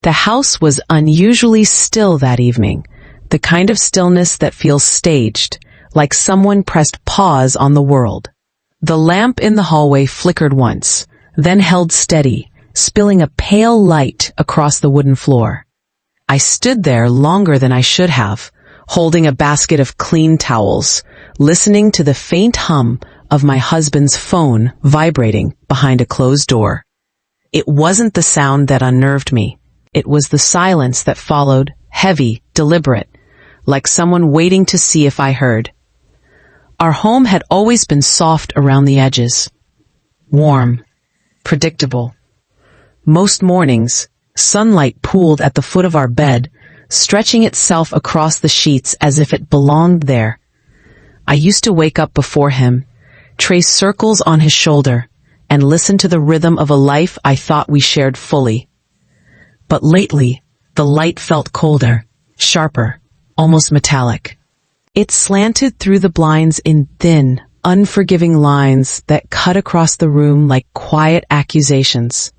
The house was unusually still that evening, the kind of stillness that feels staged, like someone pressed pause on the world. The lamp in the hallway flickered once, then held steady, spilling a pale light across the wooden floor. I stood there longer than I should have, holding a basket of clean towels, listening to the faint hum of my husband's phone vibrating behind a closed door. It wasn't the sound that unnerved me. It was the silence that followed, heavy, deliberate, like someone waiting to see if I heard. Our home had always been soft around the edges. Warm. Predictable. Most mornings, sunlight pooled at the foot of our bed, stretching itself across the sheets as if it belonged there. I used to wake up before him, trace circles on his shoulder, and listen to the rhythm of a life I thought we shared fully. But lately, the light felt colder, sharper, almost metallic. It slanted through the blinds in thin, unforgiving lines that cut across the room like quiet accusations.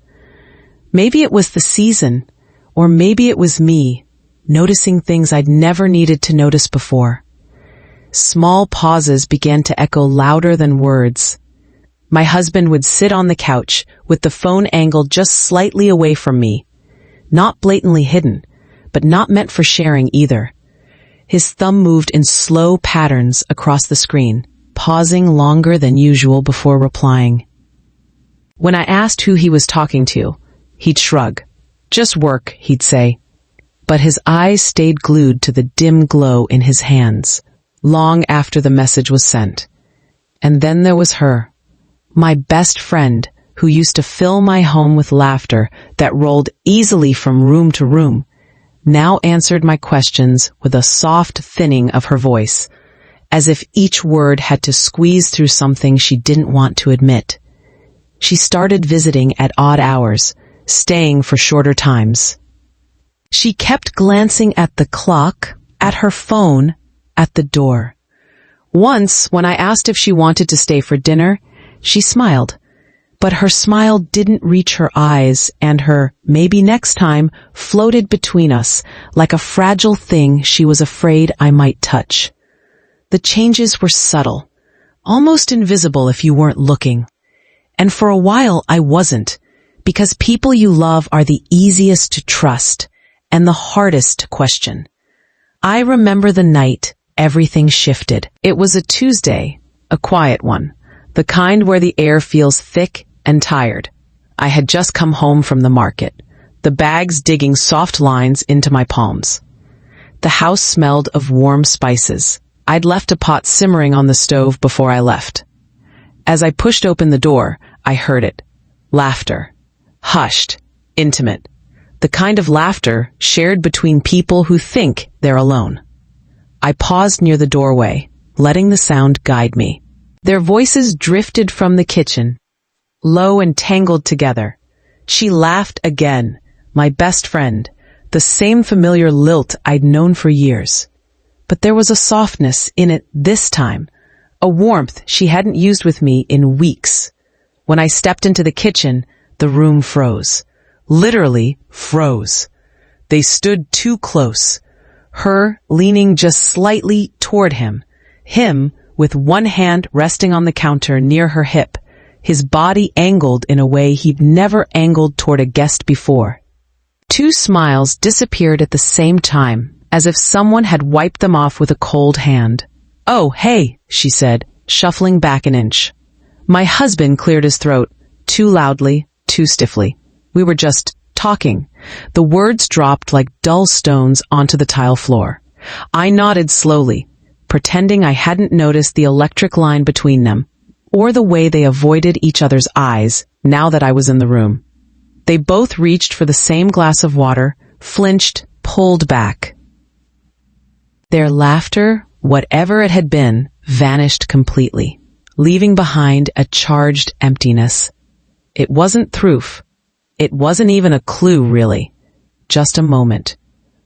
Maybe it was the season, or maybe it was me, noticing things I'd never needed to notice before. Small pauses began to echo louder than words. My husband would sit on the couch with the phone angled just slightly away from me, not blatantly hidden, but not meant for sharing either. His thumb moved in slow patterns across the screen, pausing longer than usual before replying. When I asked who he was talking to, he'd shrug. Just work, he'd say. But his eyes stayed glued to the dim glow in his hands, long after the message was sent. And then there was her, my best friend, who used to fill my home with laughter that rolled easily from room to room, now answered my questions with a soft thinning of her voice, as if each word had to squeeze through something she didn't want to admit. She started visiting at odd hours, staying for shorter times. She kept glancing at the clock, at her phone, at the door. Once, when I asked if she wanted to stay for dinner, she smiled. But her smile didn't reach her eyes, and her maybe next time floated between us like a fragile thing she was afraid I might touch. The changes were subtle, almost invisible if you weren't looking. And for a while I wasn't, because people you love are the easiest to trust and the hardest to question. I remember the night everything shifted. It was a Tuesday, a quiet one, the kind where the air feels thick and tired. I had just come home from the market, the bags digging soft lines into my palms. The house smelled of warm spices. I'd left a pot simmering on the stove before I left. As I pushed open the door, I heard it. Laughter. Hushed. Intimate. The kind of laughter shared between people who think they're alone. I paused near the doorway, letting the sound guide me. Their voices drifted from the kitchen, low and tangled together. She laughed again, my best friend, the same familiar lilt I'd known for years. But there was a softness in it this time, a warmth she hadn't used with me in weeks. When I stepped into the kitchen, the room froze. Literally froze. They stood too close, her leaning just slightly toward him with one hand resting on the counter near her hip, his body angled in a way he'd never angled toward a guest before. Two smiles disappeared at the same time, as if someone had wiped them off with a cold hand. "Oh, hey," she said, shuffling back an inch. My husband cleared his throat, too loudly, too stiffly. We were just talking. The words dropped like dull stones onto the tile floor. I nodded slowly, pretending I hadn't noticed the electric line between them, or the way they avoided each other's eyes now that I was in the room. They both reached for the same glass of water, flinched, pulled back. Their laughter, whatever it had been, vanished completely, leaving behind a charged emptiness. It wasn't proof. It wasn't even a clue, really. Just a moment.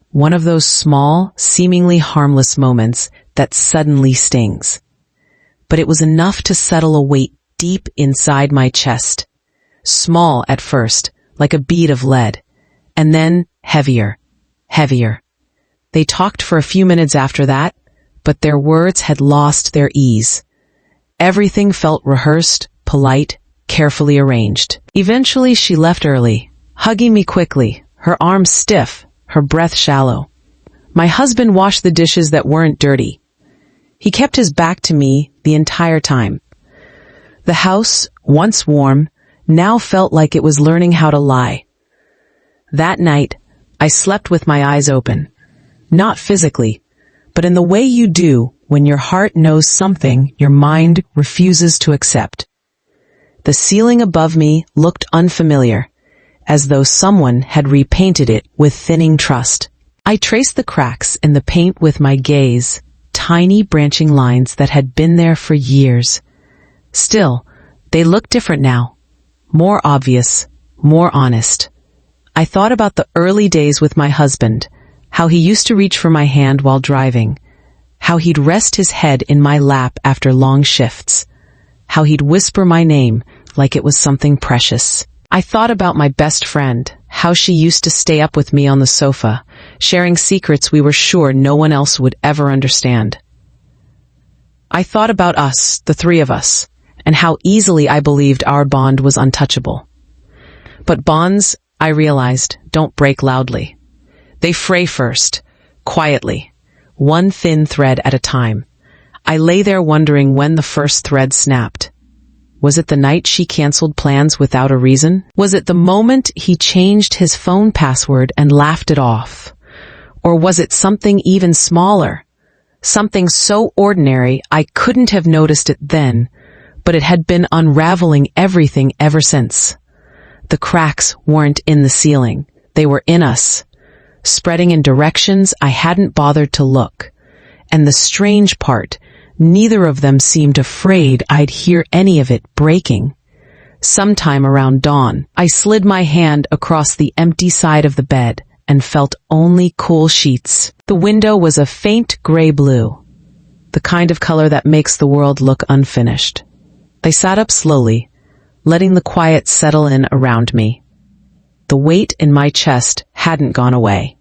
One of those small, seemingly harmless moments that suddenly stings. But it was enough to settle a weight deep inside my chest. Small at first, like a bead of lead, And then, heavier, heavier. They talked for a few minutes after that, but their words had lost their ease. Everything felt rehearsed, polite, carefully arranged. Eventually she left early, hugging me quickly, her arms stiff, her breath shallow. My husband washed the dishes that weren't dirty. He kept his back to me the entire time. The house, once warm, now felt like it was learning how to lie. That night, I slept with my eyes open. Not physically, but in the way you do when your heart knows something your mind refuses to accept. The ceiling above me looked unfamiliar, as though someone had repainted it with thinning trust. I traced the cracks in the paint with my gaze, tiny branching lines that had been there for years. Still, they looked different now, more obvious, more honest. I thought about the early days with my husband, how he used to reach for my hand while driving, how he'd rest his head in my lap after long shifts, how he'd whisper my name like it was something precious. I thought about my best friend, how she used to stay up with me on the sofa, sharing secrets we were sure no one else would ever understand. I thought about us, the three of us, and how easily I believed our bond was untouchable. But bonds, I realized, don't break loudly. They fray first, quietly, one thin thread at a time. I lay there wondering when the first thread snapped. Was it the night she canceled plans without a reason? Was it the moment he changed his phone password and laughed it off? Or was it something even smaller? Something so ordinary I couldn't have noticed it then, but it had been unraveling everything ever since. The cracks weren't in the ceiling. They were in us, spreading in directions I hadn't bothered to look. And the strange part, neither of them seemed afraid I'd hear any of it breaking. Sometime around dawn, I slid my hand across the empty side of the bed and felt only cool sheets. The window was a faint gray blue, the kind of color that makes the world look unfinished. I sat up slowly, letting the quiet settle in around me. The weight in my chest hadn't gone away.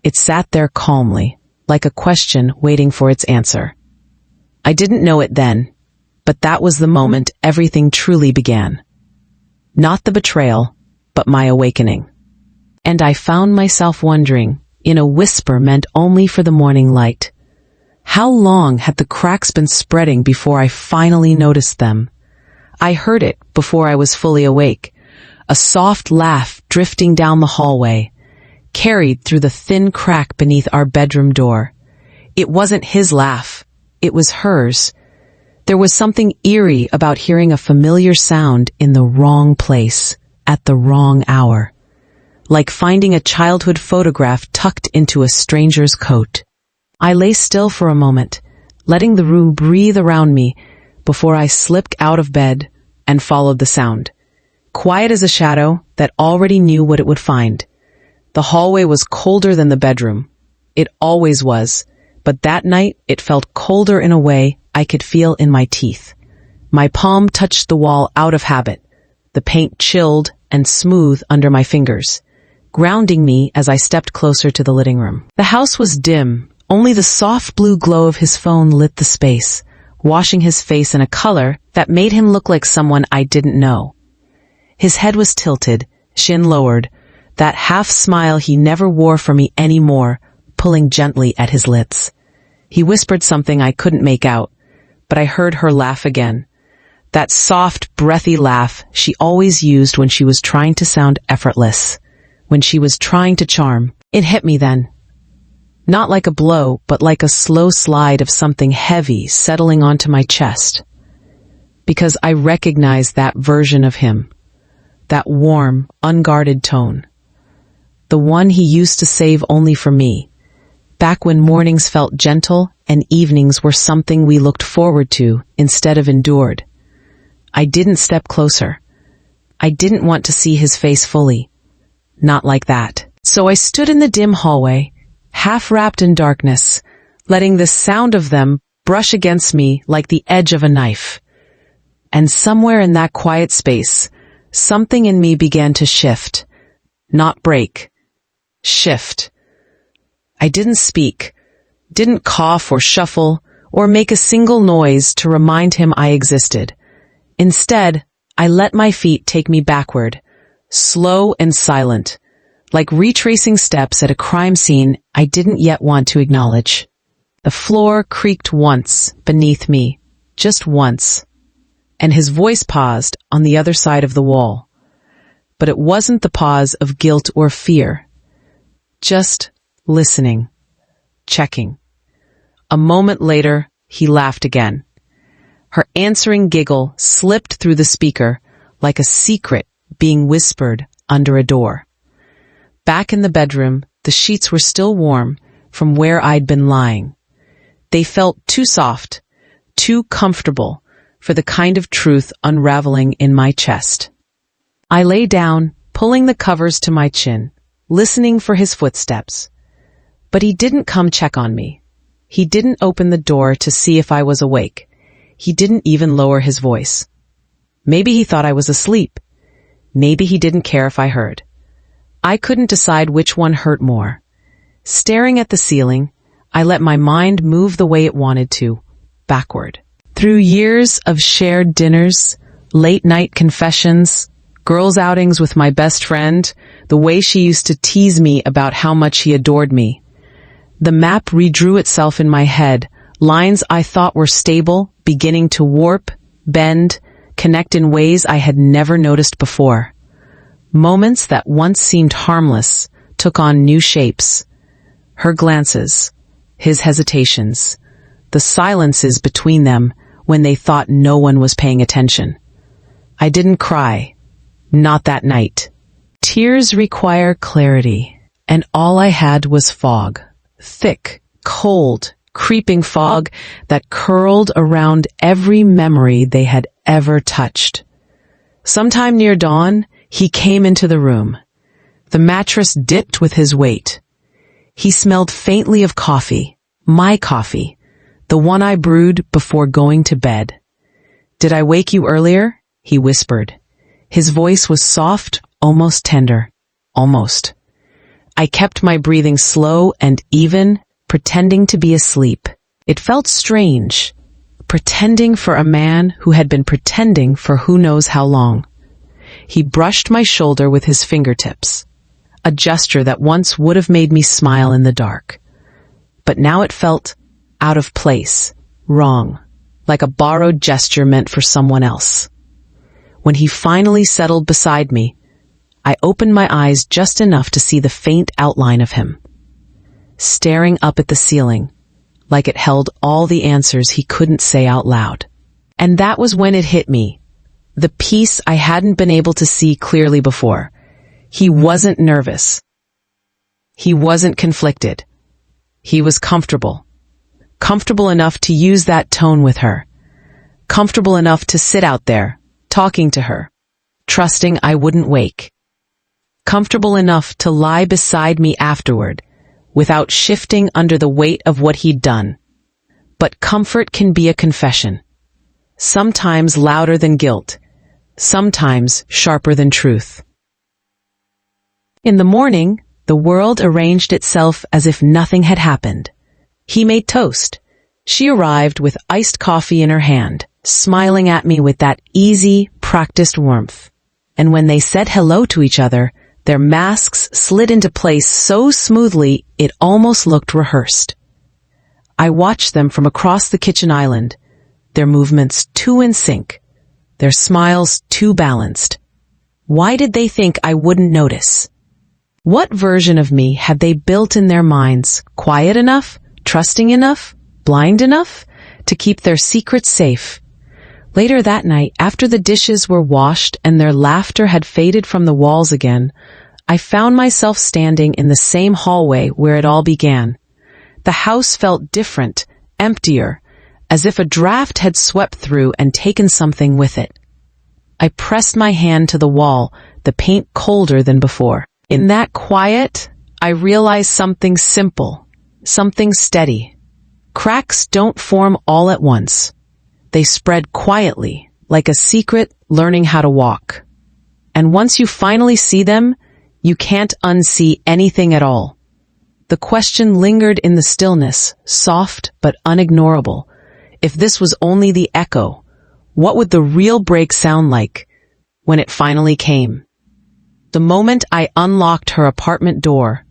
It sat there calmly, like a question waiting for its answer. I didn't know it then, but that was the moment everything truly began. Not the betrayal, but my awakening. And I found myself wondering, in a whisper meant only for the morning light, how long had the cracks been spreading before I finally noticed them? I heard it before I was fully awake, a soft laugh drifting down the hallway, carried through the thin crack beneath our bedroom door. It wasn't his laugh, it was hers. There was something eerie about hearing a familiar sound in the wrong place, at the wrong hour. Like finding a childhood photograph tucked into a stranger's coat. I lay still for a moment, letting the room breathe around me before I slipped out of bed and followed the sound. Quiet as a shadow that already knew what it would find. The hallway was colder than the bedroom. It always was, but that night it felt colder in a way I could feel in my teeth. My palm touched the wall out of habit, the paint chilled and smooth under my fingers, grounding me as I stepped closer to the living room. The house was dim, only the soft blue glow of his phone lit the space, washing his face in a color that made him look like someone I didn't know. His head was tilted, chin lowered, that half smile he never wore for me anymore, pulling gently at his lips. He whispered something I couldn't make out, but I heard her laugh again. That soft, breathy laugh she always used when she was trying to sound effortless, when she was trying to charm. It hit me then. Not like a blow, but like a slow slide of something heavy settling onto my chest. Because I recognized that version of him, that warm, unguarded tone. The one he used to save only for me, back when mornings felt gentle and evenings were something we looked forward to instead of endured. I didn't step closer. I didn't want to see his face fully. Not like that. So I stood in the dim hallway, half wrapped in darkness, letting the sound of them brush against me like the edge of a knife. And somewhere in that quiet space, something in me began to shift, not break, shift. I didn't speak, didn't cough or shuffle, or make a single noise to remind him I existed. Instead, I let my feet take me backward, slow and silent, like retracing steps at a crime scene I didn't yet want to acknowledge. The floor creaked once beneath me, just once, and his voice paused on the other side of the wall. But it wasn't the pause of guilt or fear. Just listening, checking. A moment later, he laughed again. Her answering giggle slipped through the speaker like a secret being whispered under a door. Back in the bedroom, the sheets were still warm from where I'd been lying. They felt too soft, too comfortable for the kind of truth unraveling in my chest. I lay down, pulling the covers to my chin, listening for his footsteps. But he didn't come check on me. He didn't open the door to see if I was awake. He didn't even lower his voice. Maybe he thought I was asleep. Maybe he didn't care if I heard. I couldn't decide which one hurt more. Staring at the ceiling, I let my mind move the way it wanted to, backward. Through years of shared dinners, late-night confessions, girls' outings with my best friend, the way she used to tease me about how much he adored me. The map redrew itself in my head, lines I thought were stable, beginning to warp, bend, connect in ways I had never noticed before. Moments that once seemed harmless took on new shapes. Her glances, his hesitations, the silences between them when they thought no one was paying attention. I didn't cry. Not that night. Tears require clarity, and all I had was fog. Thick, cold, creeping fog that curled around every memory they had ever touched. Sometime near dawn, he came into the room. The mattress dipped with his weight. He smelled faintly of coffee, my coffee, the one I brewed before going to bed. "Did I wake you earlier?" he whispered. His voice was soft, almost tender. Almost. I kept my breathing slow and even, pretending to be asleep. It felt strange, pretending for a man who had been pretending for who knows how long. He brushed my shoulder with his fingertips, a gesture that once would have made me smile in the dark. But now it felt out of place, wrong, like a borrowed gesture meant for someone else. When he finally settled beside me, I opened my eyes just enough to see the faint outline of him, staring up at the ceiling, like it held all the answers he couldn't say out loud. And that was when it hit me, the piece I hadn't been able to see clearly before. He wasn't nervous. He wasn't conflicted. He was comfortable. Comfortable enough to use that tone with her. Comfortable enough to sit out there, talking to her, trusting I wouldn't wake. Comfortable enough to lie beside me afterward, without shifting under the weight of what he'd done. But comfort can be a confession. Sometimes louder than guilt, sometimes sharper than truth. In the morning, the world arranged itself as if nothing had happened. He made toast. She arrived with iced coffee in her hand, smiling at me with that easy, practiced warmth. And when they said hello to each other, their masks slid into place so smoothly it almost looked rehearsed. I watched them from across the kitchen island, their movements too in sync, their smiles too balanced. Why did they think I wouldn't notice? What version of me had they built in their minds, quiet enough, trusting enough, blind enough, to keep their secrets safe? Later that night, after the dishes were washed and their laughter had faded from the walls again, I found myself standing in the same hallway where it all began. The house felt different, emptier, as if a draft had swept through and taken something with it. I pressed my hand to the wall, the paint colder than before. In that quiet, I realized something simple, something steady. Cracks don't form all at once. They spread quietly, like a secret learning how to walk. And once you finally see them, You can't unsee anything at all. The question lingered in the stillness, soft but unignorable. If this was only the echo, what would the real break sound like when it finally came? The moment I unlocked her apartment door,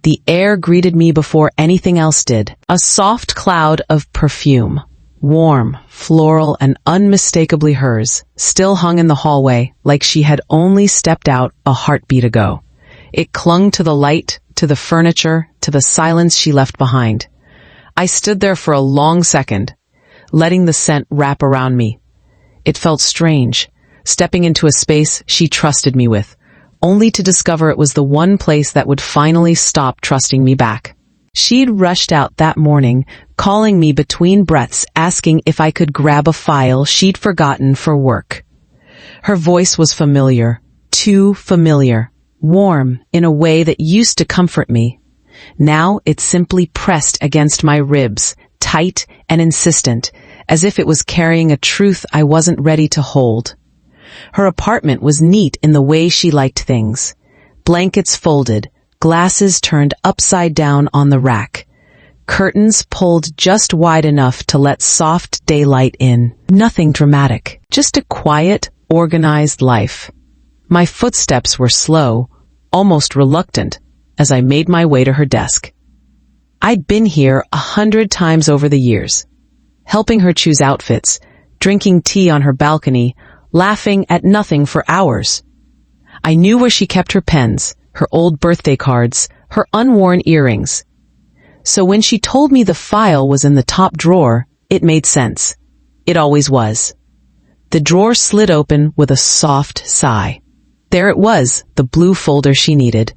the air greeted me before anything else did. A soft cloud of perfume, warm, floral, and unmistakably hers, still hung in the hallway like she had only stepped out a heartbeat ago. It clung to the light, to the furniture, to the silence she left behind. I stood there for a long second, letting the scent wrap around me. It felt strange, stepping into a space she trusted me with, only to discover it was the one place that would finally stop trusting me back. She'd rushed out that morning, calling me between breaths, asking if I could grab a file she'd forgotten for work. Her voice was familiar, too familiar, warm in a way that used to comfort me. Now it simply pressed against my ribs, tight and insistent, as if it was carrying a truth I wasn't ready to hold. Her apartment was neat in the way she liked things. Blankets folded, glasses turned upside down on the rack, curtains pulled just wide enough to let soft daylight in. Nothing dramatic, just a quiet, organized life. My footsteps were slow, almost reluctant, as I made my way to her desk. I'd been here 100 times over the years, helping her choose outfits, drinking tea on her balcony, laughing at nothing for hours. I knew where she kept her pens, her old birthday cards, her unworn earrings. So when she told me the file was in the top drawer, it made sense. It always was. The drawer slid open with a soft sigh. There it was, the blue folder she needed.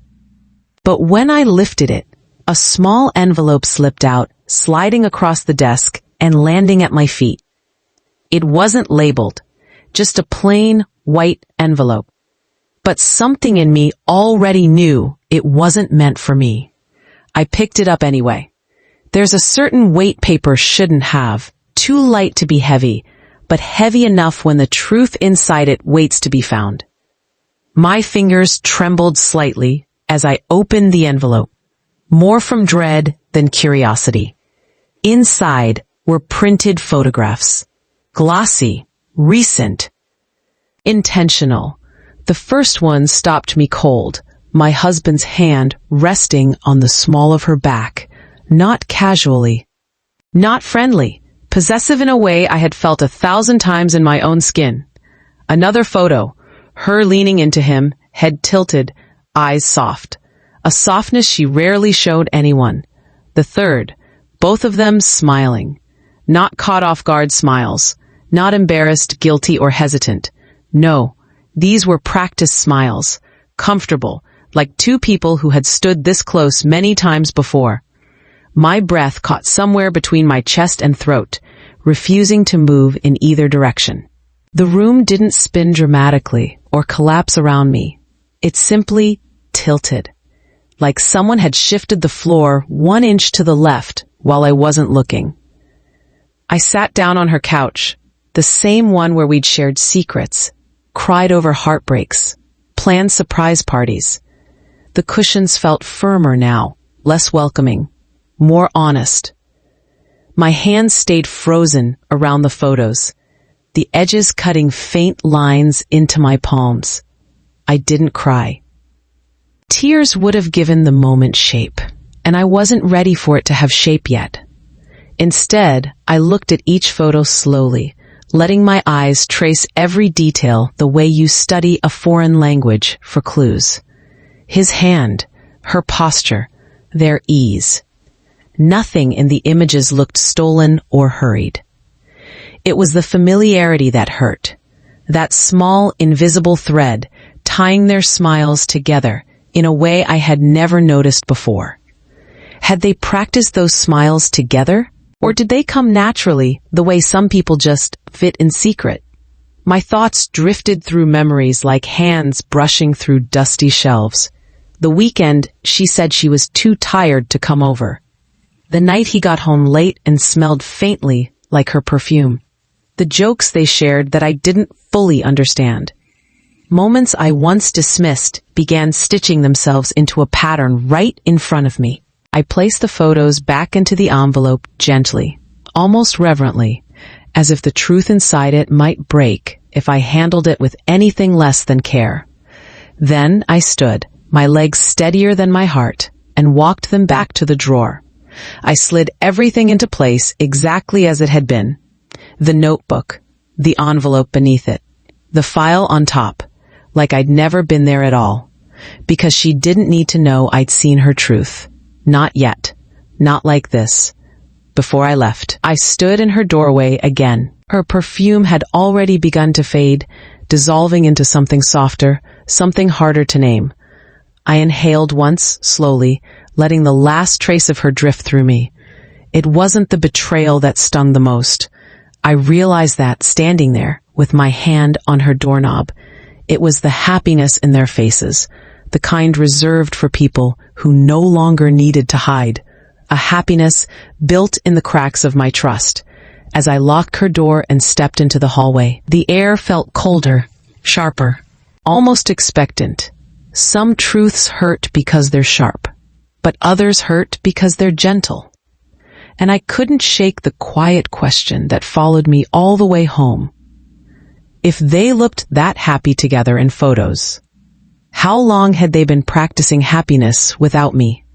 But when I lifted it, a small envelope slipped out, sliding across the desk and landing at my feet. It wasn't labeled, just a plain, white envelope. But something in me already knew it wasn't meant for me. I picked it up anyway. There's a certain weight paper shouldn't have, too light to be heavy, but heavy enough when the truth inside it waits to be found. My fingers trembled slightly as I opened the envelope, more from dread than curiosity. Inside were printed photographs, glossy, recent, intentional. The first one stopped me cold, my husband's hand resting on the small of her back, not casually, not friendly, possessive in a way I had felt 1,000 times in my own skin. Another photo, her leaning into him, head tilted, eyes soft, a softness she rarely showed anyone. The third, both of them smiling, not caught off guard smiles, not embarrassed, guilty, or hesitant. No, these were practiced smiles, comfortable, like two people who had stood this close many times before. My breath caught somewhere between my chest and throat, refusing to move in either direction. The room didn't spin dramatically or collapse around me. It simply tilted, like someone had shifted the floor 1 inch to the left while I wasn't looking. I sat down on her couch, the same one where we'd shared secrets, cried over heartbreaks, planned surprise parties. The cushions felt firmer now, less welcoming, more honest. My hands stayed frozen around the photos, the edges cutting faint lines into my palms. I didn't cry. Tears would have given the moment shape, and I wasn't ready for it to have shape yet. Instead, I looked at each photo slowly, letting my eyes trace every detail the way you study a foreign language for clues. His hand, her posture, their ease. Nothing in the images looked stolen or hurried. It was the familiarity that hurt, that small, invisible thread tying their smiles together in a way I had never noticed before. Had they practiced those smiles together, or did they come naturally the way some people just fit in secret? My thoughts drifted through memories like hands brushing through dusty shelves. The weekend, she said she was too tired to come over. The night he got home late and smelled faintly like her perfume. The jokes they shared that I didn't fully understand. Moments I once dismissed began stitching themselves into a pattern right in front of me. I placed the photos back into the envelope gently, almost reverently, as if the truth inside it might break if I handled it with anything less than care. Then I stood, my legs steadier than my heart, and walked them back to the drawer. I slid everything into place exactly as it had been. The notebook, the envelope beneath it, the file on top, like I'd never been there at all. Because she didn't need to know I'd seen her truth. Not yet. Not like this. Before I left, I stood in her doorway again. Her perfume had already begun to fade, dissolving into something softer, something harder to name. I inhaled once, slowly, letting the last trace of her drift through me. It wasn't the betrayal that stung the most. I realized that, standing there, with my hand on her doorknob. It was the happiness in their faces, the kind reserved for people who no longer needed to hide. A happiness built in the cracks of my trust. As I locked her door and stepped into the hallway, the air felt colder, sharper, almost expectant. Some truths hurt because they're sharp, but others hurt because they're gentle. And I couldn't shake the quiet question that followed me all the way home. If they looked that happy together in photos, how long had they been practicing happiness without me?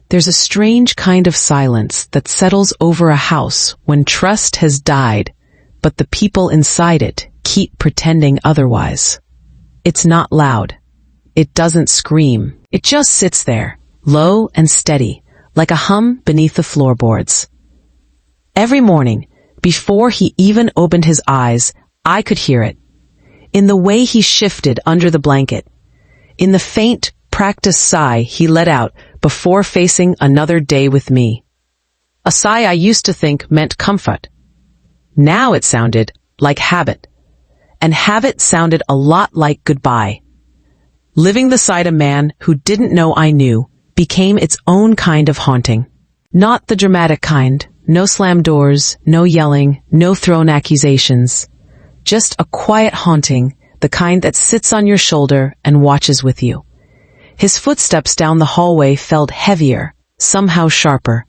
There's a strange kind of silence that settles over a house when trust has died, but the people inside it keep pretending otherwise. It's not loud. It doesn't scream. It just sits there, low and steady, like a hum beneath the floorboards. Every morning, before he even opened his eyes, I could hear it. In the way he shifted under the blanket. In the faint, practiced sigh he let out before facing another day with me. A sigh I used to think meant comfort. Now it sounded like habit. And habit sounded a lot like goodbye. Living beside a man who didn't know I knew became its own kind of haunting. Not the dramatic kind. No slammed doors, no yelling, no thrown accusations. Just a quiet haunting, the kind that sits on your shoulder and watches with you. His footsteps down the hallway felt heavier, somehow sharper.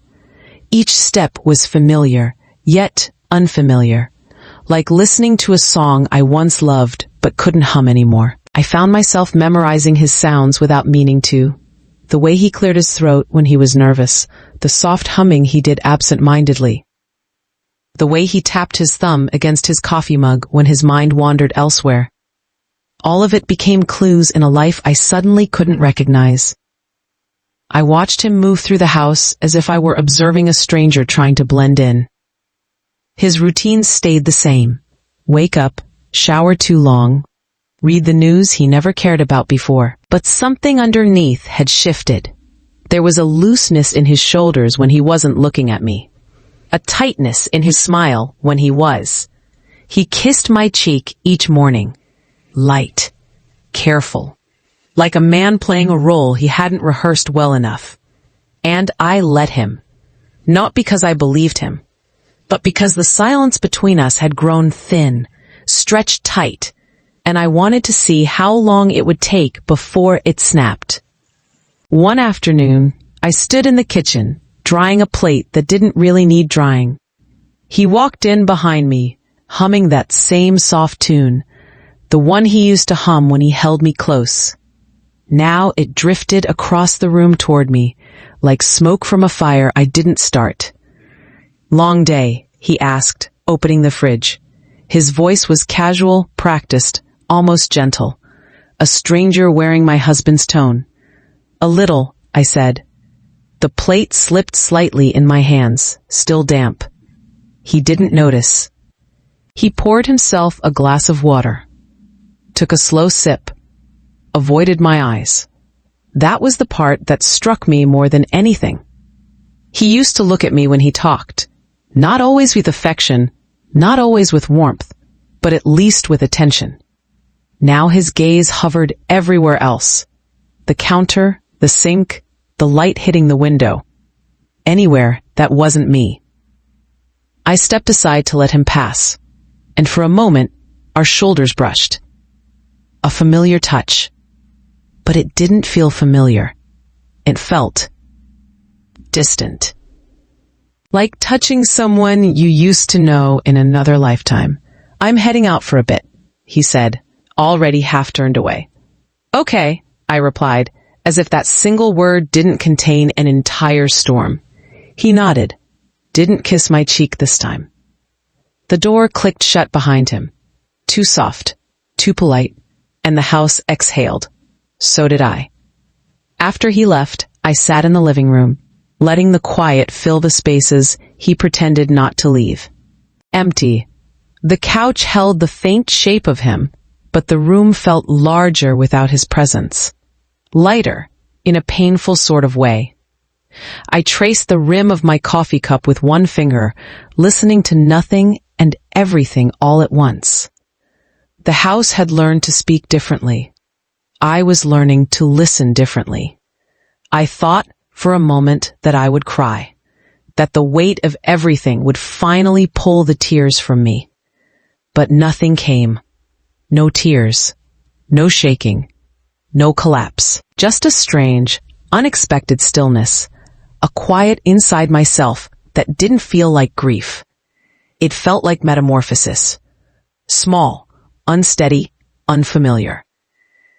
Each step was familiar, yet unfamiliar. Like listening to a song I once loved but couldn't hum anymore. I found myself memorizing his sounds without meaning to. The way he cleared his throat when he was nervous, the soft humming he did absent-mindedly. The way he tapped his thumb against his coffee mug when his mind wandered elsewhere. All of it became clues in a life I suddenly couldn't recognize. I watched him move through the house as if I were observing a stranger trying to blend in. His routines stayed the same. Wake up, shower too long, read the news he never cared about before. But something underneath had shifted. There was a looseness in his shoulders when he wasn't looking at me. A tightness in his smile when he was. He kissed my cheek each morning. Light. Careful. Like a man playing a role he hadn't rehearsed well enough. And I let him. Not because I believed him, but because the silence between us had grown thin, stretched tight, and I wanted to see how long it would take before it snapped. One afternoon, I stood in the kitchen, drying a plate that didn't really need drying. He walked in behind me, humming that same soft tune, the one he used to hum when he held me close. Now it drifted across the room toward me, like smoke from a fire I didn't start. "Long day?" he asked, opening the fridge. His voice was casual, practiced, almost gentle. A stranger wearing my husband's tone. "A little," I said. The plate slipped slightly in my hands, still damp. He didn't notice. He poured himself a glass of water, took a slow sip, avoided my eyes. That was the part that struck me more than anything. He used to look at me when he talked, not always with affection, not always with warmth, but at least with attention. Now his gaze hovered everywhere else. The counter, the sink, the light hitting the window. Anywhere that wasn't me. I stepped aside to let him pass, and for a moment, our shoulders brushed. a familiar touch. But it didn't feel familiar. It felt distant. Like touching someone you used to know in another lifetime. "I'm heading out for a bit," he said, already half turned away. "Okay," I replied, as if that single word didn't contain an entire storm. He nodded, didn't kiss my cheek this time. The door clicked shut behind him. Too soft, too polite, and the house exhaled. So did I. After he left, I sat in the living room, letting the quiet fill the spaces he pretended not to leave. Empty. The couch held the faint shape of him, but the room felt larger without his presence. Lighter, in a painful sort of way. I traced the rim of my coffee cup with one finger, listening to nothing and everything all at once. The house had learned to speak differently. I was learning to listen differently. I thought for a moment that I would cry, that the weight of everything would finally pull the tears from me. But nothing came. No tears, no shaking, no collapse. Just a strange, unexpected stillness, a quiet inside myself that didn't feel like grief. It felt like metamorphosis. Small, unsteady, unfamiliar.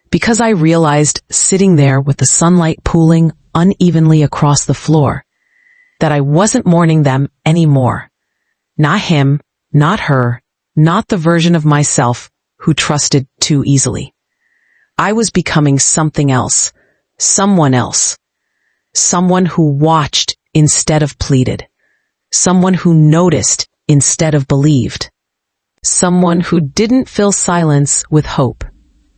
Because I realized, sitting there with the sunlight pooling unevenly across the floor, that I wasn't mourning them anymore. Not him, not her, not the version of myself who trusted too easily. I was becoming something else, someone else. Someone who watched instead of pleaded. Someone who noticed instead of believed. Someone who didn't fill silence with hope.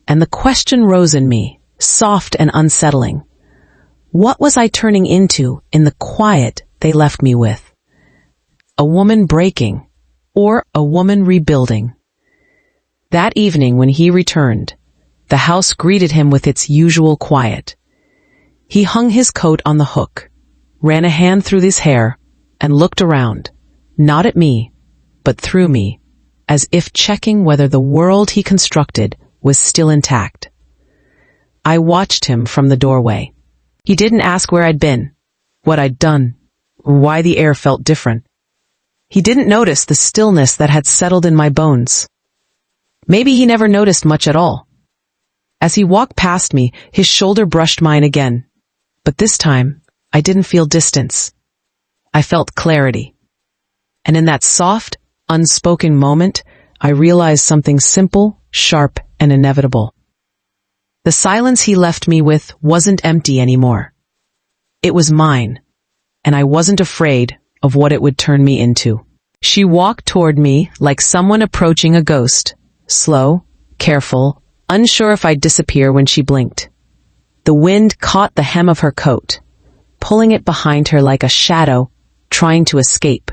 And the question rose in me, soft and unsettling. What was I turning into in the quiet they left me with? A woman breaking, or a woman rebuilding? That evening when he returned, the house greeted him with its usual quiet. He hung his coat on the hook, ran a hand through his hair, and looked around, not at me, but through me, as if checking whether the world he constructed was still intact. I watched him from the doorway. He didn't ask where I'd been, what I'd done, or why the air felt different. He didn't notice the stillness that had settled in my bones. Maybe he never noticed much at all. As he walked past me, his shoulder brushed mine again. But this time, I didn't feel distance. I felt clarity. And in that soft, unspoken moment, I realized something simple, sharp, and inevitable. The silence he left me with wasn't empty anymore. It was mine, and I wasn't afraid of what it would turn me into. She walked toward me like someone approaching a ghost, slow, careful, unsure if I'd disappear when she blinked. The wind caught the hem of her coat, pulling it behind her like a shadow, trying to escape.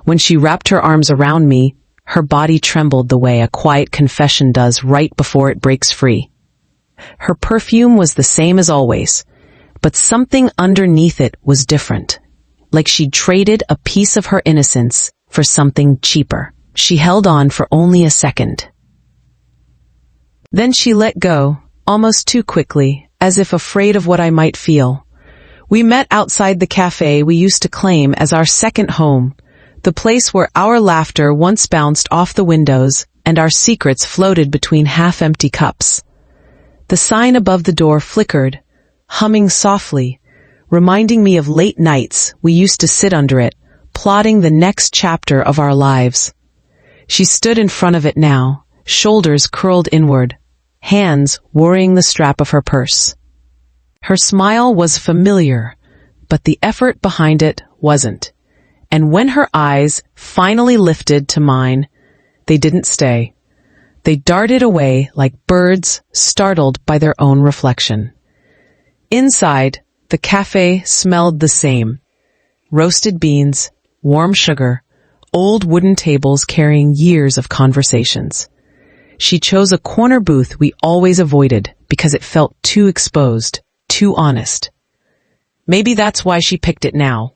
When she wrapped her arms around me, her body trembled the way a quiet confession does right before it breaks free. Her perfume was the same as always, but something underneath it was different, like she'd traded a piece of her innocence for something cheaper. She held on for only a second. Then she let go, almost too quickly, as if afraid of what I might feel. We met outside the cafe we used to claim as our second home, the place where our laughter once bounced off the windows and our secrets floated between half-empty cups. The sign above the door flickered, humming softly, reminding me of late nights we used to sit under it, plotting the next chapter of our lives. She stood in front of it now, shoulders curled inward, hands worrying the strap of her purse. Her smile was familiar, but the effort behind it wasn't. And when her eyes finally lifted to mine, they didn't stay. They darted away like birds startled by their own reflection. Inside, the cafe smelled the same. Roasted beans, warm sugar, old wooden tables carrying years of conversations. She chose a corner booth we always avoided because it felt too exposed, too honest. Maybe that's why she picked it now.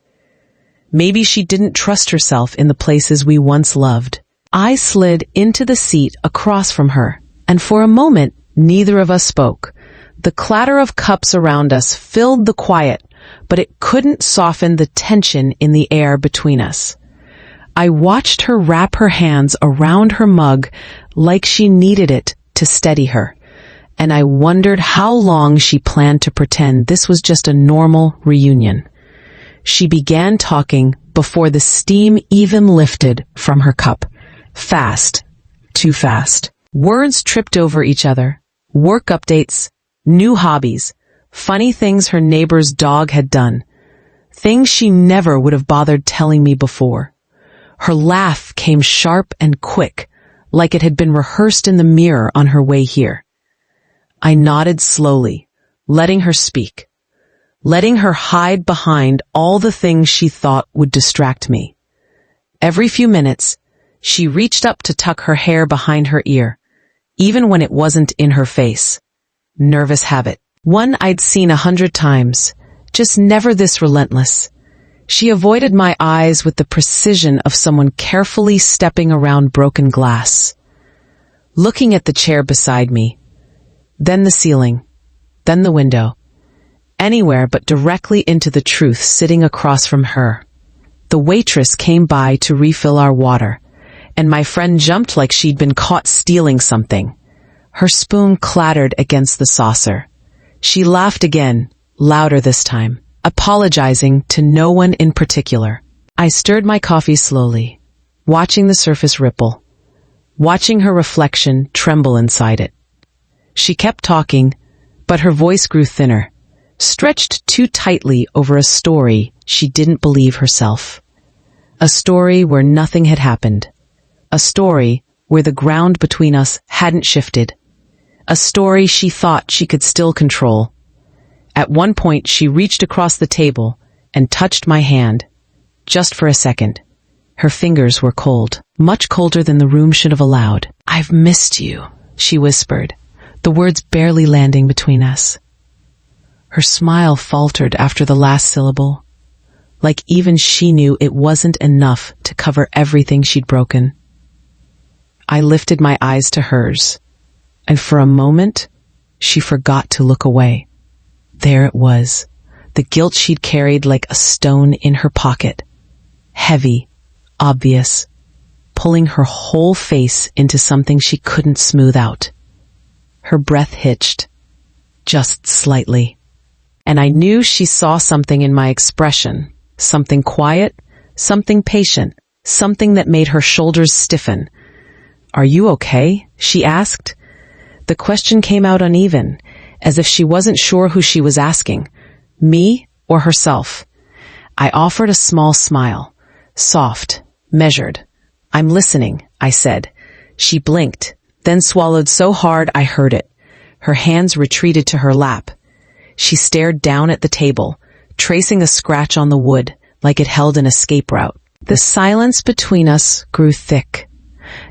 Maybe she didn't trust herself in the places we once loved. I slid into the seat across from her, and for a moment Neither of us spoke. The clatter of cups around us filled the quiet, but it couldn't soften the tension in the air between us. I watched her wrap her hands around her mug like she needed it to steady her, and I wondered how long she planned to pretend this was just a normal reunion. She began talking before the steam even lifted from her cup. Fast. Too fast. Words tripped over each other. Work updates, new hobbies, funny things her neighbor's dog had done. Things she never would have bothered telling me before. Her laugh came sharp and quick, like it had been rehearsed in the mirror on her way here. I nodded slowly, letting her speak, letting her hide behind all the things she thought would distract me. Every few minutes, she reached up to tuck her hair behind her ear, even when it wasn't in her face. Nervous habit. One I'd seen 100 times, just never this relentless. She avoided my eyes with the precision of someone carefully stepping around broken glass. Looking at the chair beside me, then the ceiling, then the window. Anywhere but directly into the truth sitting across from her. The waitress came by to refill our water, and my friend jumped like she'd been caught stealing something. Her spoon clattered against the saucer. She laughed again, louder this time, apologizing to no one in particular. I stirred my coffee slowly, watching the surface ripple, watching her reflection tremble inside it. She kept talking, but her voice grew thinner, stretched too tightly over a story she didn't believe herself. A story where nothing had happened. A story where the ground between us hadn't shifted. A story she thought she could still control. At one point, she reached across the table and touched my hand, just for a second. Her fingers were cold, much colder than the room should have allowed. "I've missed you," she whispered, the words barely landing between us. Her smile faltered after the last syllable, like even she knew it wasn't enough to cover everything she'd broken. I lifted my eyes to hers, and for a moment, she forgot to look away. There it was, the guilt she'd carried like a stone in her pocket. Heavy, obvious, pulling her whole face into something she couldn't smooth out. Her breath hitched, just slightly. And I knew she saw something in my expression, something quiet, something patient, something that made her shoulders stiffen. "Are you okay?" she asked. The question came out uneven, as if she wasn't sure who she was asking, me or herself. I offered a small smile, soft, measured. "I'm listening," I said. She blinked, then swallowed so hard I heard it. Her hands retreated to her lap. She stared down at the table, tracing a scratch on the wood like it held an escape route. The silence between us grew thick,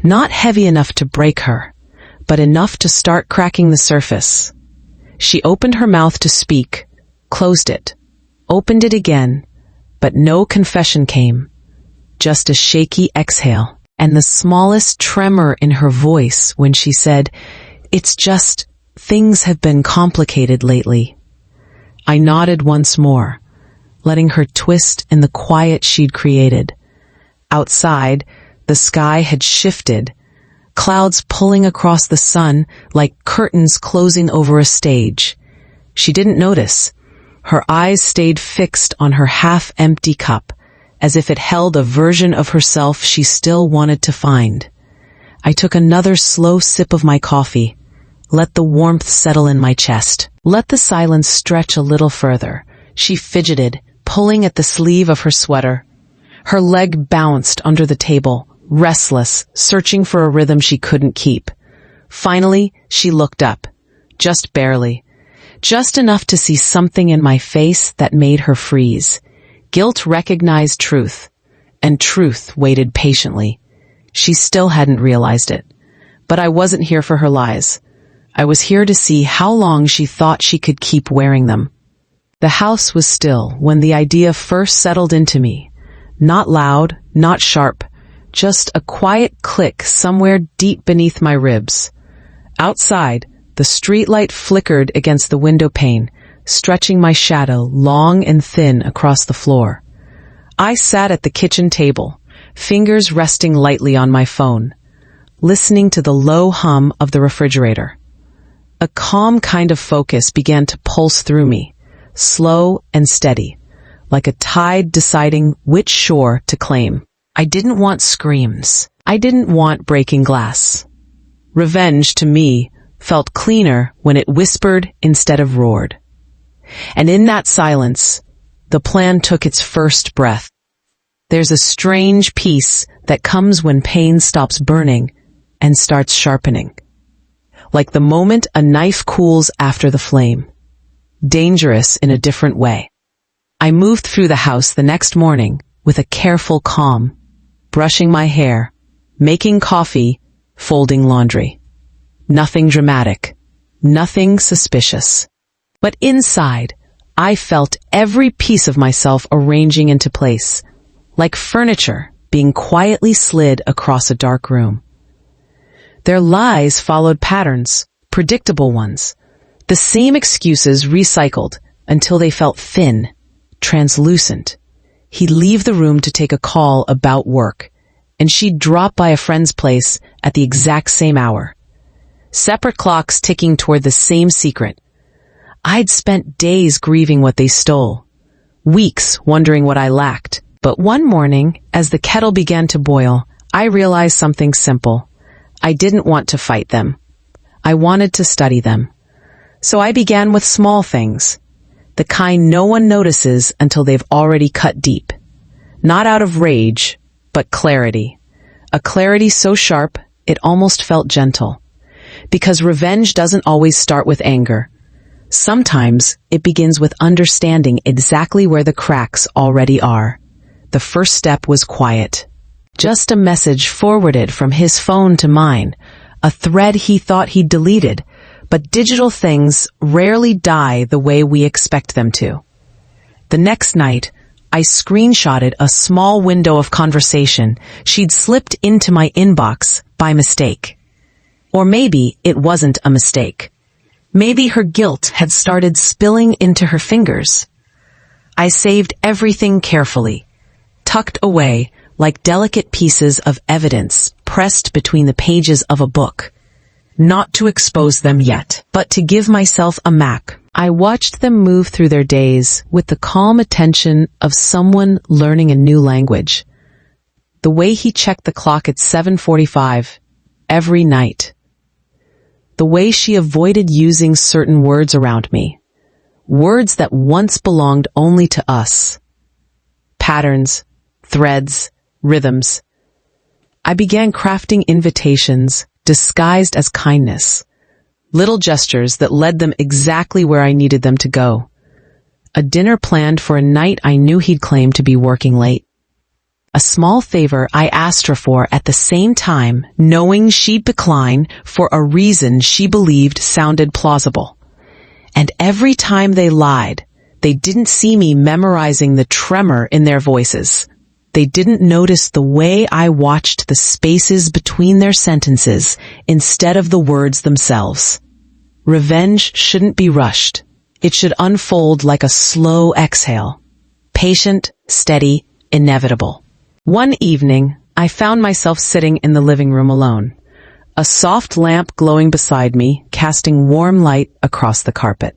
not heavy enough to break her, but enough to start cracking the surface. She opened her mouth to speak, closed it, opened it again, but no confession came, just a shaky exhale, and the smallest tremor in her voice when she said, "It's just, things have been complicated lately." I nodded once more, letting her twist in the quiet she'd created. Outside, the sky had shifted, clouds pulling across the sun like curtains closing over a stage. She didn't notice. Her eyes stayed fixed on her half-empty cup, as if it held a version of herself she still wanted to find. I took another slow sip of my coffee, let the warmth settle in my chest, let the silence stretch a little further. She fidgeted, pulling at the sleeve of her sweater. Her leg bounced under the table, restless, searching for a rhythm she couldn't keep. Finally, she looked up, just barely, just enough to see something in my face that made her freeze. Guilt recognized truth, and truth waited patiently. She still hadn't realized it, but I wasn't here for her lies. I was here to see how long she thought she could keep wearing them. The house was still when the idea first settled into me. Not loud, not sharp, just a quiet click somewhere deep beneath my ribs. Outside, The streetlight flickered against the window pane, stretching my shadow long and thin across the floor. I sat at the kitchen table, fingers resting lightly on my phone, listening to the low hum of the refrigerator. A calm kind of focus began to pulse through me, slow and steady, like a tide deciding which shore to claim. I didn't want screams. I didn't want breaking glass. Revenge, to me, felt cleaner when it whispered instead of roared. And in that silence, the plan took its first breath. There's a strange peace that comes when pain stops burning and starts sharpening. Like the moment a knife cools after the flame. Dangerous in a different way. I moved through the house the next morning with a careful calm, brushing my hair, making coffee, folding laundry. Nothing dramatic, nothing suspicious. But inside, I felt every piece of myself arranging into place, like furniture being quietly slid across a dark room. Their lies followed patterns, predictable ones, the same excuses recycled until they felt thin, translucent. He'd leave the room to take a call about work, and she'd drop by a friend's place at the exact same hour. Separate clocks ticking toward the same secret. I'd spent days grieving what they stole, weeks wondering what I lacked. But one morning, as the kettle began to boil, I realized something simple. I didn't want to fight them. I wanted to study them. So I began with small things, the kind no one notices until they've already cut deep. Not out of rage, but clarity. A clarity so sharp, it almost felt gentle. Because revenge doesn't always start with anger. Sometimes it begins with understanding exactly where the cracks already are. The first step was quiet. Just a message forwarded from his phone to mine, a thread he thought he'd deleted, but digital things rarely die the way we expect them to. The next night, I screenshotted a small window of conversation she'd slipped into my inbox by mistake. Or maybe it wasn't a mistake. Maybe her guilt had started spilling into her fingers. I saved everything carefully, tucked away like delicate pieces of evidence pressed between the pages of a book. Not to expose them yet, but to give myself a map. I watched them move through their days with the calm attention of someone learning a new language. The way he checked the clock at 7:45 every night. The way she avoided using certain words around me. Words that once belonged only to us. Patterns, threads, rhythms. I began crafting invitations disguised as kindness. Little gestures that led them exactly where I needed them to go. A dinner planned for a night I knew he'd claim to be working late. A small favor I asked her for at the same time, knowing she'd decline for a reason she believed sounded plausible. And every time they lied, they didn't see me memorizing the tremor in their voices. They didn't notice the way I watched the spaces between their sentences instead of the words themselves. Revenge shouldn't be rushed. It should unfold like a slow exhale. Patient, steady, inevitable. One evening, I found myself sitting in the living room alone. A soft lamp glowing beside me, casting warm light across the carpet.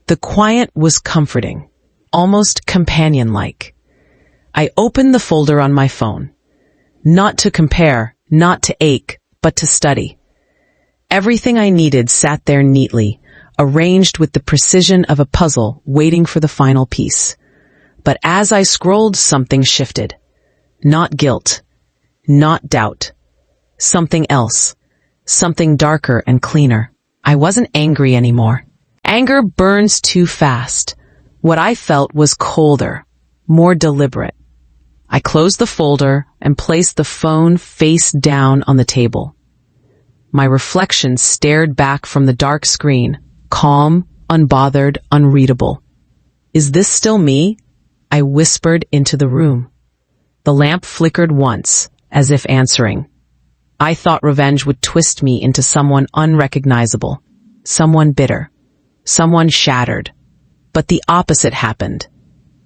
The quiet was comforting, almost companion-like. I opened the folder on my phone. Not to compare, not to ache, but to study. Everything I needed sat there neatly, arranged with the precision of a puzzle waiting for the final piece. But as I scrolled, something shifted. Not guilt, not doubt. Something else. Something darker and cleaner. I wasn't angry anymore. Anger burns too fast. What I felt was colder, more deliberate. I closed the folder and placed the phone face down on the table. My reflection stared back from the dark screen, calm, unbothered, unreadable. Is this still me? I whispered into the room. The lamp flickered once, as if answering. I thought revenge would twist me into someone unrecognizable. someone bitter, someone shattered. But the opposite happened.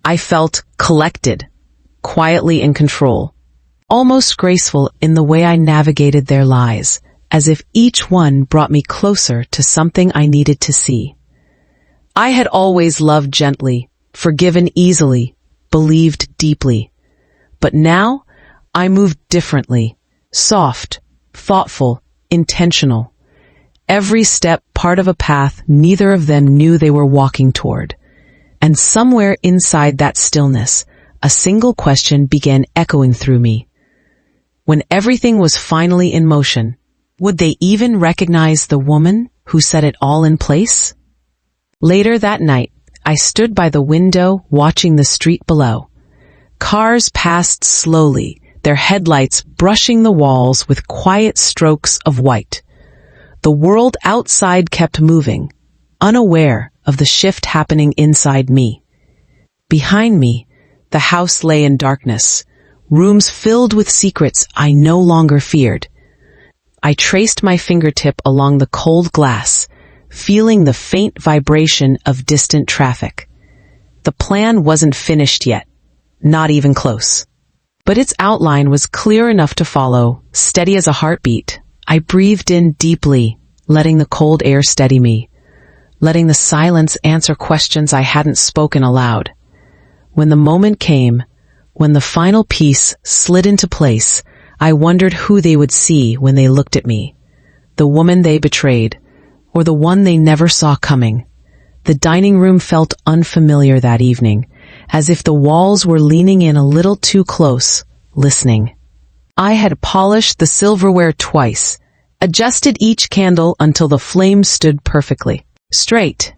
I felt collected, quietly in control, almost graceful in the way I navigated their lies, as if each one brought me closer to something I needed to see. I had always loved gently, forgiven easily, believed deeply. But now, I moved differently, soft, thoughtful, intentional. Every step part of a path neither of them knew they were walking toward. And somewhere inside that stillness, a single question began echoing through me. When everything was finally in motion, would they even recognize the woman who set it all in place? Later that night, I stood by the window watching the street below. Cars passed slowly, their headlights brushing the walls with quiet strokes of white. The world outside kept moving, unaware of the shift happening inside me. Behind me, the house lay in darkness, rooms filled with secrets I no longer feared. I traced my fingertip along the cold glass, feeling the faint vibration of distant traffic. The plan wasn't finished yet, not even close. But its outline was clear enough to follow, steady as a heartbeat. I breathed in deeply, letting the cold air steady me, letting the silence answer questions I hadn't spoken aloud. When the moment came, when the final piece slid into place, I wondered who they would see when they looked at me. The woman they betrayed, or the one they never saw coming. The dining room felt unfamiliar that evening, as if the walls were leaning in a little too close, listening. I had polished the silverware twice, adjusted each candle until the flame stood perfectly straight.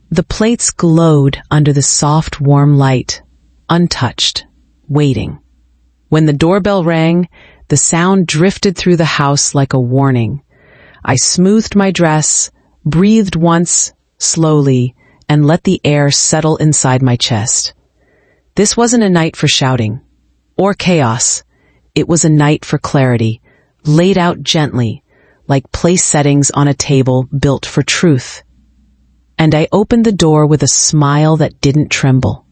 The plates glowed under the soft, warm light, untouched, waiting. When the doorbell rang, the sound drifted through the house like a warning. I smoothed my dress, breathed once, slowly, and let the air settle inside my chest. This wasn't a night for shouting or chaos. It was a night for clarity, laid out gently, like place settings on a table built for truth. And I opened the door with a smile that didn't tremble.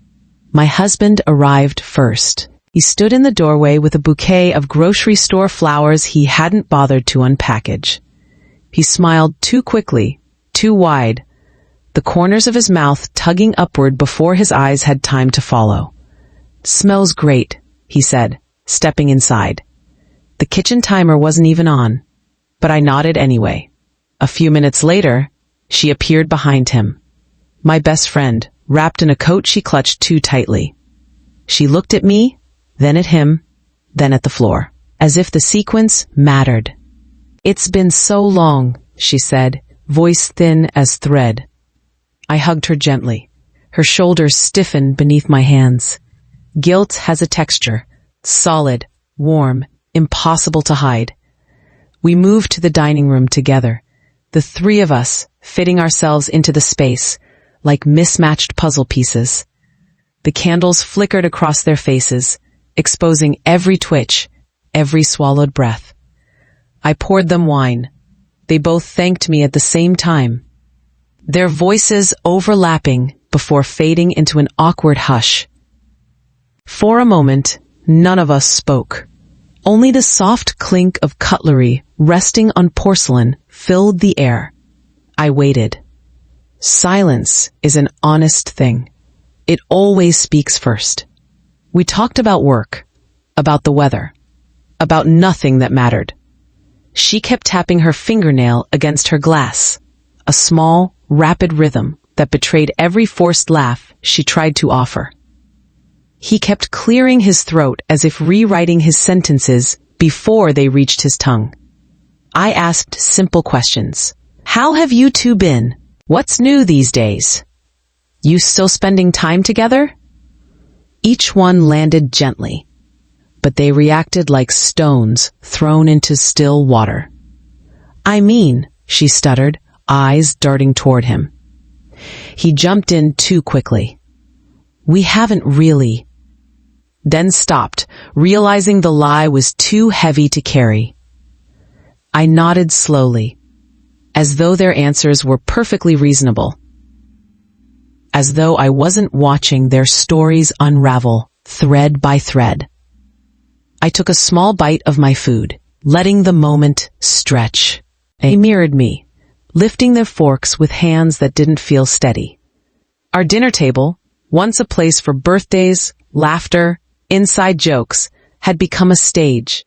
My husband arrived first. He stood in the doorway with a bouquet of grocery store flowers he hadn't bothered to unpackage. He smiled too quickly, too wide, the corners of his mouth tugging upward before his eyes had time to follow. "Smells great," he said, stepping inside. The kitchen timer wasn't even on, but I nodded anyway. A few minutes later, she appeared behind him. My best friend, wrapped in a coat she clutched too tightly. She looked at me, then at him, then at the floor, as if the sequence mattered. "It's been so long," she said, voice thin as thread. I hugged her gently. Her shoulders stiffened beneath my hands. Guilt has a texture, solid, warm, impossible to hide. We moved to the dining room together, the three of us fitting ourselves into the space like mismatched puzzle pieces. The candles flickered across their faces, exposing every twitch, every swallowed breath. I poured them wine. They both thanked me at the same time, their voices overlapping before fading into an awkward hush. For a moment, none of us spoke. Only the soft clink of cutlery resting on porcelain filled the air. I waited. Silence is an honest thing. It always speaks first. We talked about work, about the weather, about nothing that mattered. She kept tapping her fingernail against her glass, a small, rapid rhythm that betrayed every forced laugh she tried to offer. He kept clearing his throat as if rewriting his sentences before they reached his tongue. I asked simple questions. "How have you two been? What's new these days? You still spending time together?" Each one landed gently, but they reacted like stones thrown into still water. "I mean," she stuttered, eyes darting toward him. He jumped in too quickly. "We haven't really," then stopped, realizing the lie was too heavy to carry. I nodded slowly. as though their answers were perfectly reasonable. As though I wasn't watching their stories unravel, thread by thread. I took a small bite of my food, letting the moment stretch. They mirrored me, lifting their forks with hands that didn't feel steady. Our dinner table, once a place for birthdays, laughter, inside jokes, had become a stage.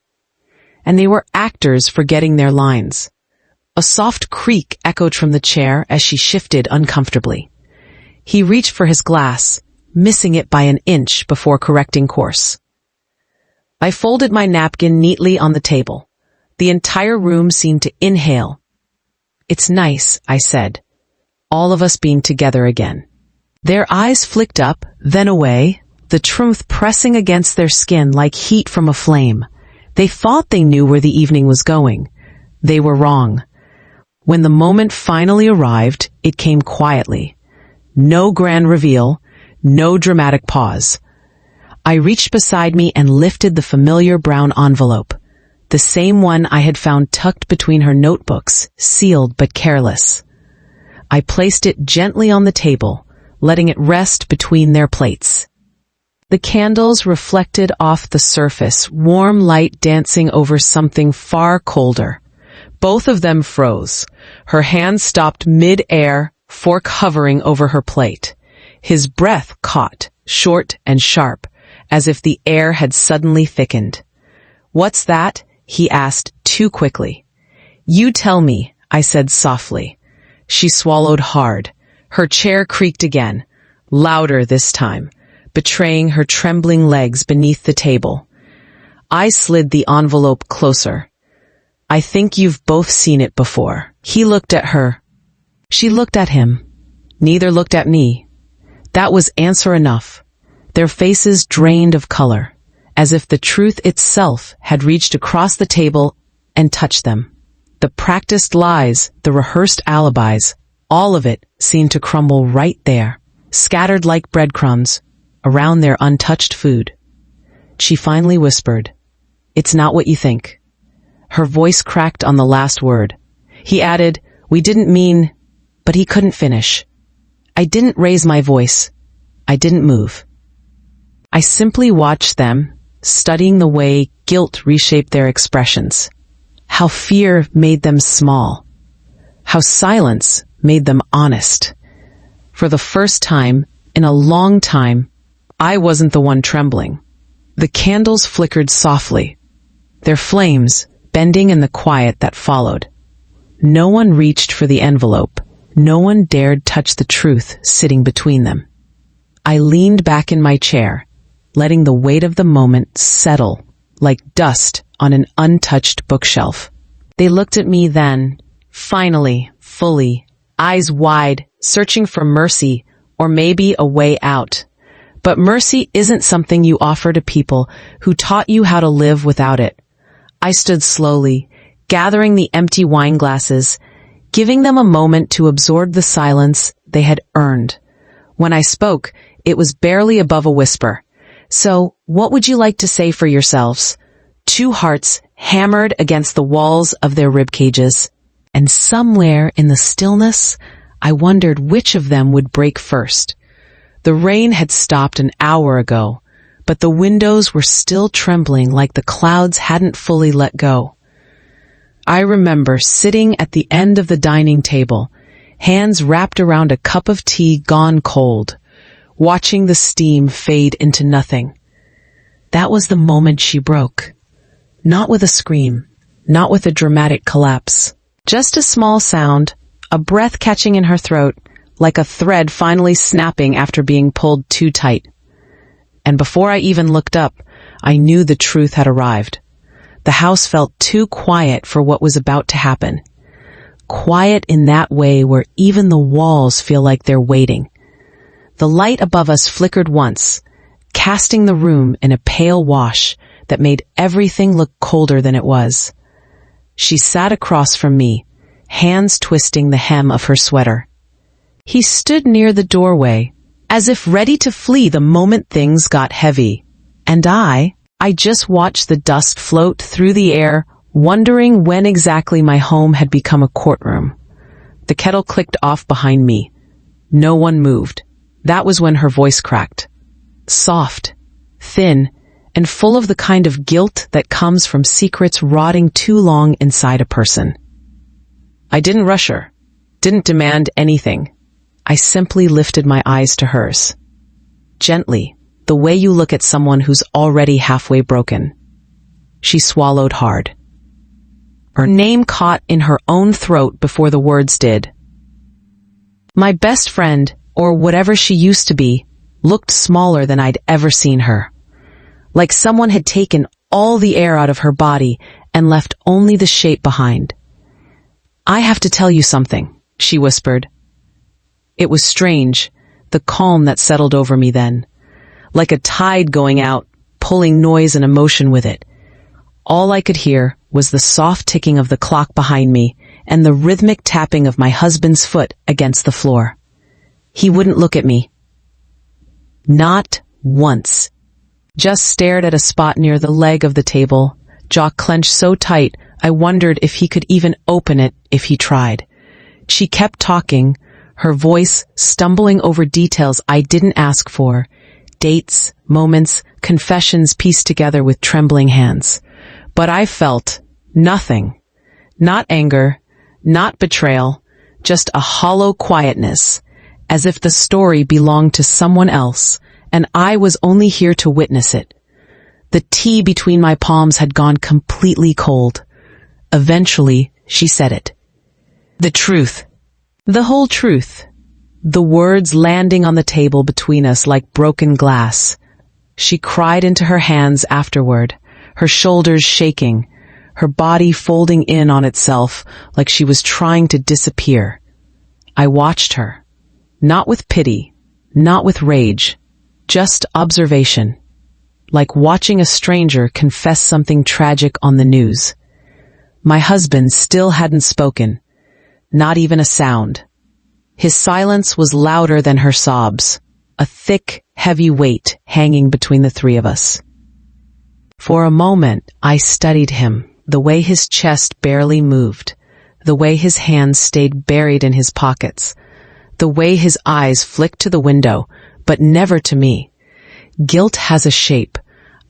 And they were actors forgetting their lines. A soft creak echoed from the chair as she shifted uncomfortably. He reached for his glass, missing it by an inch before correcting course. I folded my napkin neatly on the table. The entire room seemed to inhale. "It's nice," I said, all of us being together again. Their eyes flicked up, then away, the truth pressing against their skin like heat from a flame. They thought they knew where the evening was going. They were wrong. When the moment finally arrived, it came quietly. No grand reveal, no dramatic pause. I reached beside me and lifted the familiar brown envelope, the same one I had found tucked between her notebooks, sealed but careless. I placed it gently on the table, letting it rest between their plates. The candles reflected off the surface, warm light dancing over something far colder. Both of them froze. Her hand stopped mid-air, fork hovering over her plate. His breath caught, short and sharp, as if the air had suddenly thickened. "What's that?" he asked too quickly. "You tell me," I said softly. She swallowed hard. Her chair creaked again, louder this time, betraying her trembling legs beneath the table. I slid the envelope closer. "I think you've both seen it before." He looked at her. She looked at him. Neither looked at me. That was answer enough. Their faces drained of color, as if the truth itself had reached across the table and touched them. The practiced lies, the rehearsed alibis, all of it seemed to crumble right there, scattered like breadcrumbs around their untouched food. She finally whispered, "It's not what you think." Her voice cracked on the last word. He added, "We didn't mean," but he couldn't finish. I didn't raise my voice. I didn't move. I simply watched them, studying the way guilt reshaped their expressions, how fear made them small, how silence made them honest. For the first time in a long time, I wasn't the one trembling. The candles flickered softly, their flames bending in the quiet that followed. No one reached for the envelope. No one dared touch the truth sitting between them. I leaned back in my chair, letting the weight of the moment settle like dust on an untouched bookshelf. They looked at me then, finally, fully, eyes wide, searching for mercy or maybe a way out. But mercy isn't something you offer to people who taught you how to live without it. I stood slowly, gathering the empty wine glasses, giving them a moment to absorb the silence they had earned. When I spoke, it was barely above a whisper. "So, what would you like to say for yourselves?" Two hearts hammered against the walls of their rib cages. And somewhere in the stillness, I wondered which of them would break first. The rain had stopped an hour ago, but the windows were still trembling like the clouds hadn't fully let go. I remember sitting at the end of the dining table, hands wrapped around a cup of tea gone cold, watching the steam fade into nothing. That was the moment she broke. Not with a scream, not with a dramatic collapse. Just a small sound, a breath catching in her throat, like a thread finally snapping after being pulled too tight. And before I even looked up, I knew the truth had arrived. The house felt too quiet for what was about to happen. Quiet in that way where even the walls feel like they're waiting. The light above us flickered once, casting the room in a pale wash that made everything look colder than it was. She sat across from me, hands twisting the hem of her sweater. He stood near the doorway, as if ready to flee the moment things got heavy. And I just watched the dust float through the air, wondering when exactly my home had become a courtroom. The kettle clicked off behind me. No one moved. That was when her voice cracked. Soft, thin, and full of the kind of guilt that comes from secrets rotting too long inside a person. I didn't rush her, didn't demand anything. I simply lifted my eyes to hers. Gently, the way you look at someone who's already halfway broken. She swallowed hard. Her name caught in her own throat before the words did. My best friend, or whatever she used to be, looked smaller than I'd ever seen her. Like someone had taken all the air out of her body and left only the shape behind. I have to tell you something, she whispered. It was strange, the calm that settled over me then. Like a tide going out, pulling noise and emotion with it. All I could hear was the soft ticking of the clock behind me and the rhythmic tapping of my husband's foot against the floor. He wouldn't look at me. Not once. Just stared at a spot near the leg of the table, jaw clenched so tight I wondered if he could even open it if he tried. She kept talking, her voice stumbling over details I didn't ask for, dates, moments, confessions pieced together with trembling hands. But I felt nothing. Not anger, not betrayal, just a hollow quietness, as if the story belonged to someone else, and I was only here to witness it. The tea between my palms had gone completely cold. Eventually, she said it. The truth. The whole truth. The words landing on the table between us like broken glass. She cried into her hands afterward, her shoulders shaking, her body folding in on itself like she was trying to disappear. I watched her, not with pity, not with rage, just observation, like watching a stranger confess something tragic on the news. My husband still hadn't spoken, not even a sound. His silence was louder than her sobs, a thick, heavy weight hanging between the three of us. For a moment, I studied him, the way his chest barely moved, the way his hands stayed buried in his pockets, the way his eyes flicked to the window, but never to me. Guilt has a shape.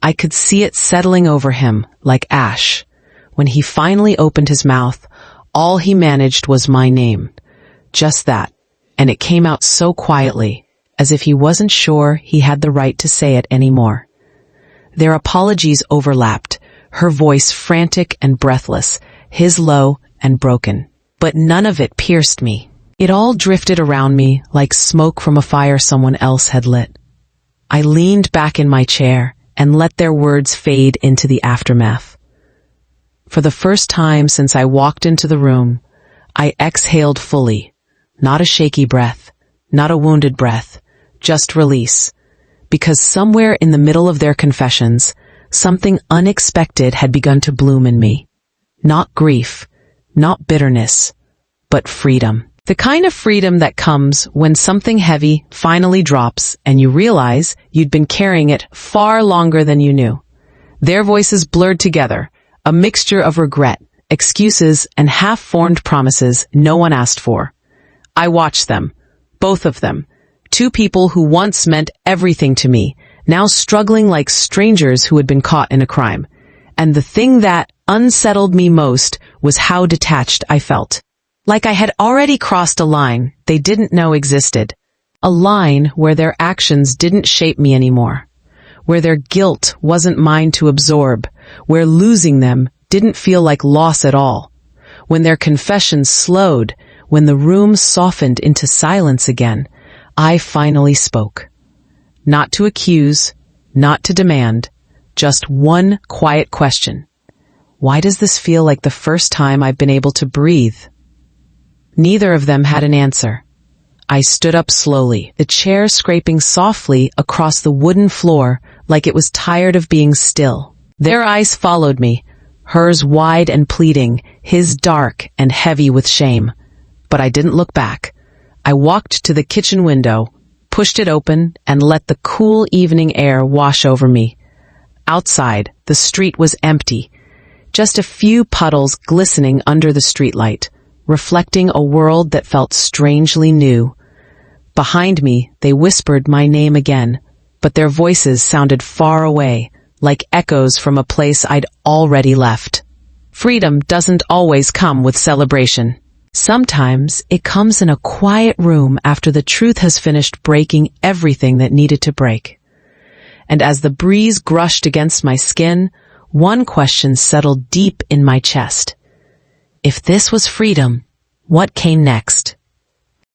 I could see it settling over him like ash. When he finally opened his mouth, all he managed was my name. Just that, and it came out so quietly, as if he wasn't sure he had the right to say it anymore. Their apologies overlapped, her voice frantic and breathless, his low and broken. But none of it pierced me. It all drifted around me like smoke from a fire someone else had lit. I leaned back in my chair and let their words fade into the aftermath. For the first time since I walked into the room, I exhaled fully, not a shaky breath, not a wounded breath, just release. Because somewhere in the middle of their confessions, something unexpected had begun to bloom in me. Not grief, not bitterness, but freedom. The kind of freedom that comes when something heavy finally drops and you realize you'd been carrying it far longer than you knew. Their voices blurred together, a mixture of regret, excuses, and half-formed promises no one asked for. I watched them, both of them. Two people who once meant everything to me, now struggling like strangers who had been caught in a crime. And the thing that unsettled me most was how detached I felt. Like I had already crossed a line they didn't know existed. A line where their actions didn't shape me anymore. Where their guilt wasn't mine to absorb. Where losing them didn't feel like loss at all. When their confessions slowed, when the room softened into silence again, I finally spoke. Not to accuse, not to demand, just one quiet question. Why does this feel like the first time I've been able to breathe? Neither of them had an answer. I stood up slowly, the chair scraping softly across the wooden floor like it was tired of being still. Their eyes followed me, hers wide and pleading, his dark and heavy with shame. But I didn't look back. I walked to the kitchen window, pushed it open, and let the cool evening air wash over me. Outside, the street was empty, just a few puddles glistening under the streetlight, reflecting a world that felt strangely new. Behind me, they whispered my name again, but their voices sounded far away, like echoes from a place I'd already left. Freedom doesn't always come with celebration. Sometimes it comes in a quiet room after the truth has finished breaking everything that needed to break. And as the breeze brushed against my skin, one question settled deep in my chest. If this was freedom, what came next?